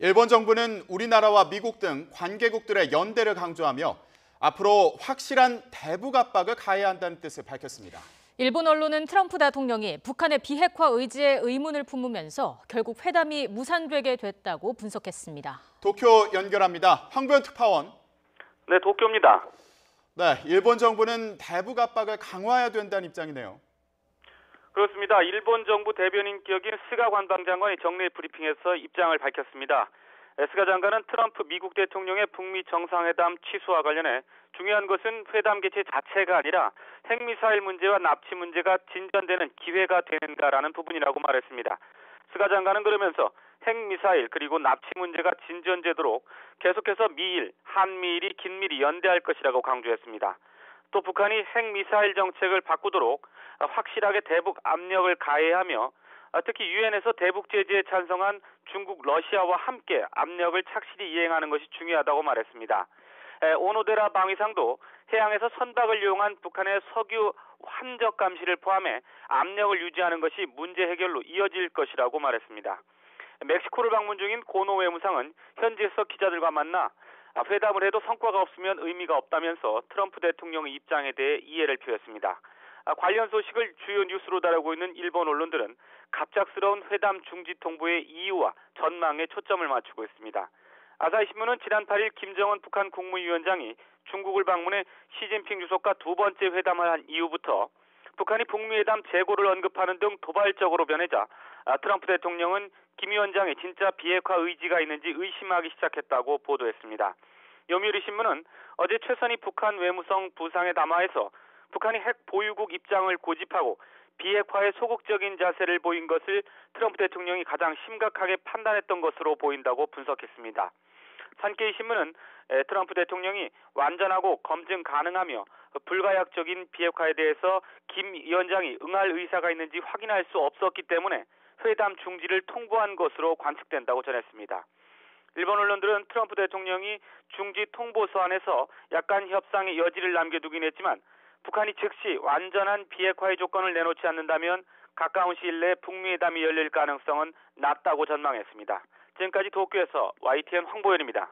일본 정부는 우리나라와 미국 등 관계국들의 연대를 강조하며 앞으로 확실한 대북 압박을 가해야 한다는 뜻을 밝혔습니다. 일본 언론은 트럼프 대통령이 북한의 비핵화 의지에 의문을 품으면서 결국 회담이 무산되게 됐다고 분석했습니다. 도쿄 연결합니다. 황보현 특파원. 네, 도쿄입니다. 네, 일본 정부는 대북 압박을 강화해야 된다는 입장이네요. 그렇습니다. 일본 정부 대변인 격인 스가 관방장관이 정례 브리핑에서 입장을 밝혔습니다. 스가 장관은 트럼프 미국 대통령의 북미 정상회담 취소와 관련해 중요한 것은 회담 개최 자체가 아니라 핵미사일 문제와 납치 문제가 진전되는 기회가 되는가라는 부분이라고 말했습니다. 스가 장관은 그러면서 핵미사일 그리고 납치 문제가 진전되도록 계속해서 미일, 한미일이 긴밀히 연대할 것이라고 강조했습니다. 또 북한이 핵미사일 정책을 바꾸도록 확실하게 대북 압력을 가해야 하며 특히 유엔에서 대북 제재에 찬성한 중국, 러시아와 함께 압력을 착실히 이행하는 것이 중요하다고 말했습니다. 오노데라 방위상도 해양에서 선박을 이용한 북한의 석유 환적 감시를 포함해 압력을 유지하는 것이 문제 해결로 이어질 것이라고 말했습니다. 멕시코를 방문 중인 고노 외무상은 현지에서 기자들과 만나 회담을 해도 성과가 없으면 의미가 없다면서 트럼프 대통령의 입장에 대해 이해를 표했습니다. 관련 소식을 주요 뉴스로 다루고 있는 일본 언론들은 갑작스러운 회담 중지 통보의 이유와 전망에 초점을 맞추고 있습니다. 아사히신문은 지난 8일 김정은 북한 국무위원장이 중국을 방문해 시진핑 주석과 두 번째 회담을 한 이후부터 북한이 북미회담 재고를 언급하는 등 도발적으로 변하자 트럼프 대통령은 김 위원장의 진짜 비핵화 의지가 있는지 의심하기 시작했다고 보도했습니다. 요미우리 신문은 어제 최선희 북한 외무성 부상회 담화에서 북한이 핵 보유국 입장을 고집하고 비핵화에 소극적인 자세를 보인 것을 트럼프 대통령이 가장 심각하게 판단했던 것으로 보인다고 분석했습니다. 산케이 신문은 트럼프 대통령이 완전하고 검증 가능하며 불가역적인 비핵화에 대해서 김 위원장이 응할 의사가 있는지 확인할 수 없었기 때문에 회담 중지를 통보한 것으로 관측된다고 전했습니다. 일본 언론들은 트럼프 대통령이 중지 통보서안에서 약간 협상의 여지를 남겨두긴 했지만 북한이 즉시 완전한 비핵화의 조건을 내놓지 않는다면 가까운 시일 내 북미회담이 열릴 가능성은 낮다고 전망했습니다. 지금까지 도쿄에서 YTN 황보현입니다.